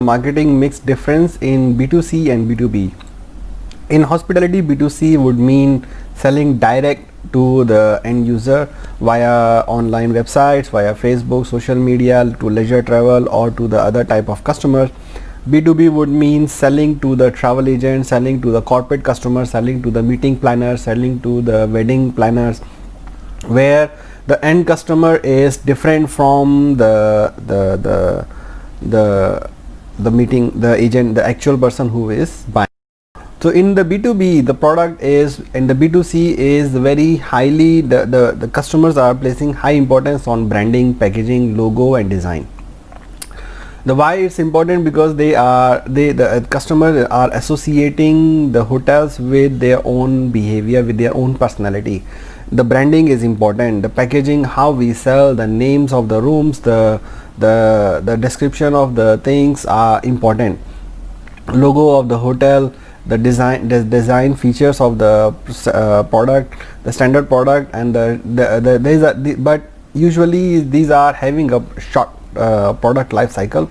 marketing makes difference in B2C and B2B. In hospitality, B2C would mean selling direct to the end user via online websites, via Facebook, social media, to leisure travel or to the other type of customers. B2B would mean selling to the travel agent, selling to the corporate customers, selling to the meeting planners, selling to the wedding planners, where the end customer is different from the meeting, the agent, the actual person who is buying. So in the B2B, the product is, in the B2C is very highly, the customers are placing high importance on branding, packaging, logo and design. The why it's important, because the customers are associating the hotels with their own behavior, with their own personality. The branding is important, the packaging, how we sell, the names of the rooms, the description of the things are important. Logo of the hotel, the design features of the product, the standard product, and but usually these are having a short product life cycle.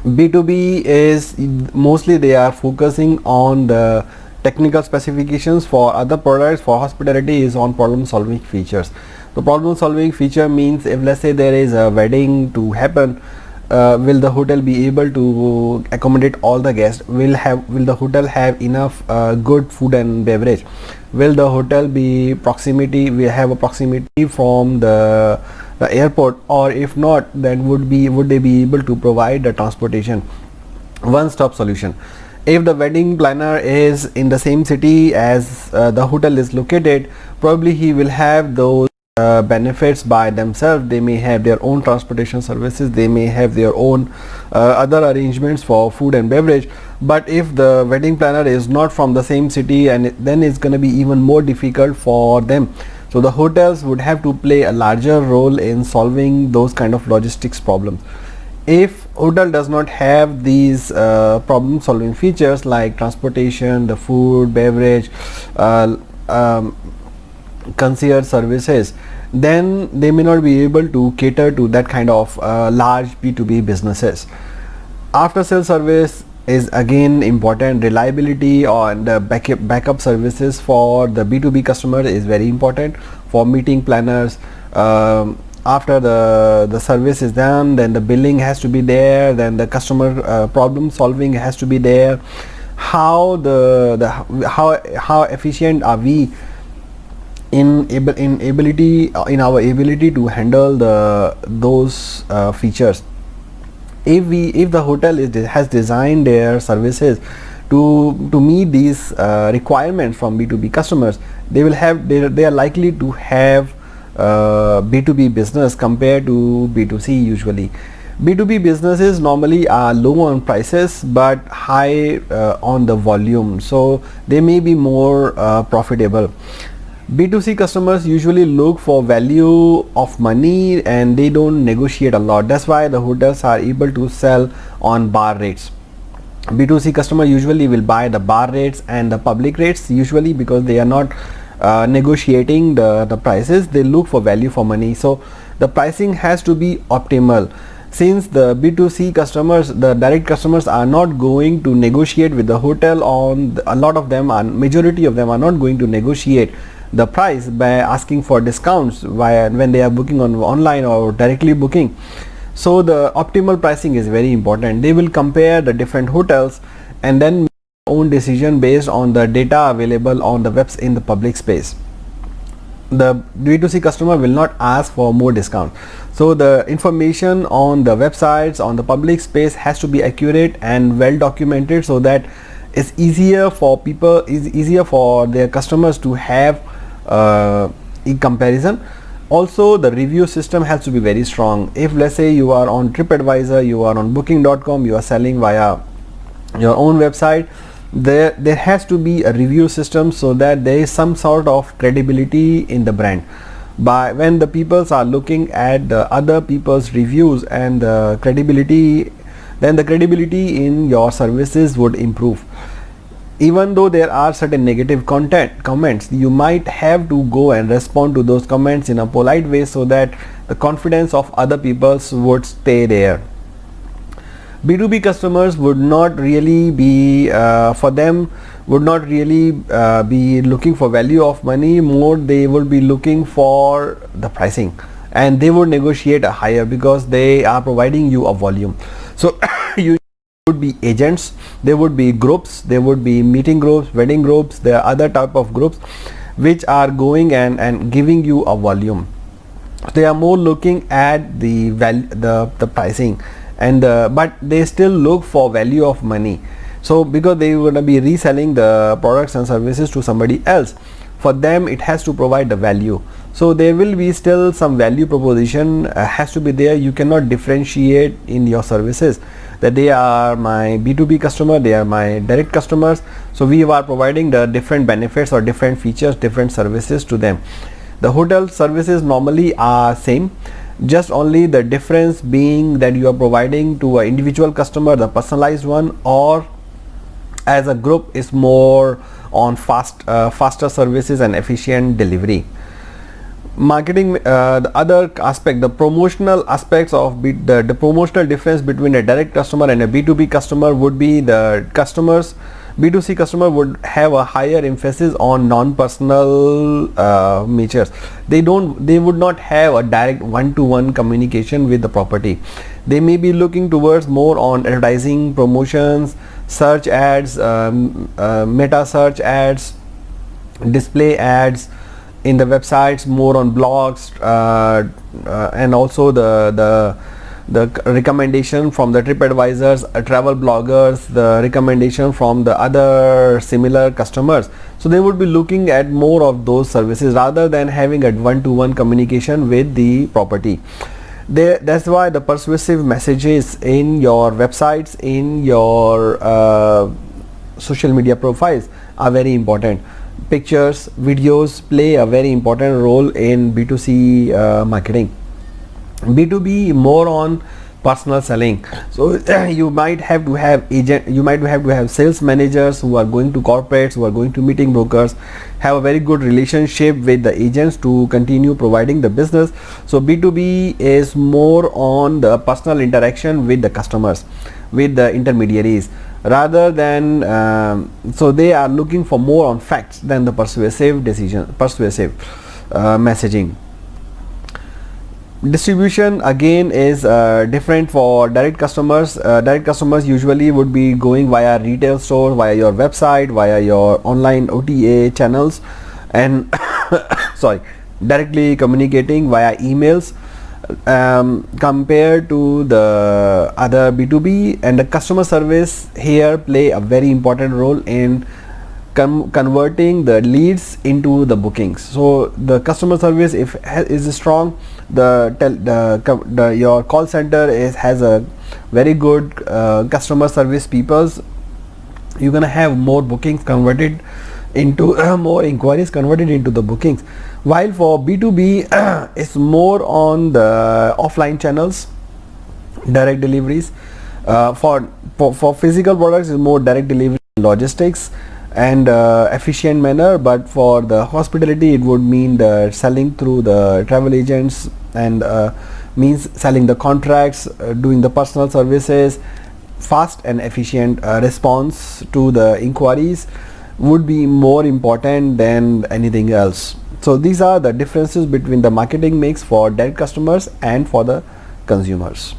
B2B is mostly they are focusing on the technical specifications. For other products, for hospitality, is on problem solving features. The problem solving feature means, if let's say there is a wedding to happen, will the hotel be able to accommodate all the guests? Will the hotel have enough good food and beverage? Will the hotel be proximity? We have a proximity from the airport, or if not, then would they be able to provide the transportation? One-stop solution. If the wedding planner is in the same city as the hotel is located, probably he will have those benefits by themselves. They may have their own transportation services, they may have their own other arrangements for food and beverage. But if the wedding planner is not from the same city, and then it's going to be even more difficult for them. So the hotels would have to play a larger role in solving those kind of logistics problems. If hotel does not have these problem solving features like transportation, the food, beverage, concierge services, then they may not be able to cater to that kind of large B2B businesses. After sales service is again important. Reliability on the backup services for the B2B customer is very important. For meeting planners, after the service is done, then the billing has to be there, then the customer problem solving has to be there. How efficient are we in our ability to handle those features? If the hotel has designed their services to meet these requirements from B2B customers, they are likely to have B2B business compared to B2C. Usually B2B businesses normally are low on prices but high on the volume, so they may be more profitable. B2C customers usually look for value of money and they don't negotiate a lot. That's why the hotels are able to sell on bar rates. B2C customer usually will buy the bar rates and the public rates, usually because they are not negotiating the prices. They look for value for money, so the pricing has to be optimal. Since the B2C customers, the direct customers, are not going to negotiate with the hotel on majority of them are not going to negotiate the price by asking for discounts when they are booking online or directly booking. So the optimal pricing is very important. They will compare the different hotels and then make their own decision based on the data available on the webs in the public space. The B2C customer will not ask for more discount. So the information on the websites, on the public space, has to be accurate and well documented, so that it's easier for their customers to have in comparison. Also, the review system has to be very strong. If let's say you are on TripAdvisor, you are on booking.com, you are selling via your own website, there has to be a review system so that there is some sort of credibility in the brand. By when the peoples are looking at the other people's reviews and the credibility, then the credibility in your services would improve. Even though there are certain negative comments, you might have to go and respond to those comments in a polite way so that the confidence of other people would stay there. B2B customers would not really be for them would not really be looking for value of money. More they would be looking for the pricing, and they would negotiate a higher because they are providing you a volume. So you would be agents, there would be groups, there would be meeting groups, wedding groups, there are other type of groups which are going and giving you a volume. They are more looking at the value, the pricing, and but they still look for value of money. So because they are going to be reselling the products and services to somebody else, for them it has to provide the value. So there will be still some value proposition has to be there. You cannot differentiate in your services that they are my B2B customer, they are my direct customers. So we are providing the different benefits or different features, different services to them. The hotel services normally are same, just only the difference being that you are providing to an individual customer the personalized one, or as a group is more on faster services and efficient delivery. Marketing, the other aspect, the promotional aspects of the promotional difference between a direct customer and a B2B customer would be the customers. B2C customer would have a higher emphasis on non-personal measures. They would not have a direct one-to-one communication with the property. They may be looking towards more on advertising, promotions, search ads, meta search ads, display ads in the websites, more on blogs, and also the recommendation from the TripAdvisors, travel bloggers, the recommendation from the other similar customers. So they would be looking at more of those services rather than having a one-to-one communication with the property. That's why the persuasive messages in your websites, in your social media profiles are very important. Pictures, videos play a very important role in B2C marketing. B2B more on personal selling. So you might have to have sales managers who are going to corporates, who are going to meeting brokers, have a very good relationship with the agents to continue providing the business. So B2B is more on the personal interaction with the customers, with the intermediaries, rather than so they are looking for more on facts than the persuasive messaging. Distribution again is different for direct customers. Direct customers usually would be going via retail store, via your website, via your online OTA channels, and directly communicating via emails, compared to the other B2B. And the customer service here play a very important role in converting the leads into the bookings. So the customer service is strong, your call center has a very good customer service peoples, you're gonna have more bookings converted into more inquiries converted into the bookings. While for B2B it's more on the offline channels, direct deliveries. For physical products is more direct delivery, logistics, and efficient manner. But for the hospitality it would mean the selling through the travel agents, and means selling the contracts, doing the personal services. Fast and efficient response to the inquiries would be more important than anything else. So these are the differences between the marketing mix for direct customers and for the consumers.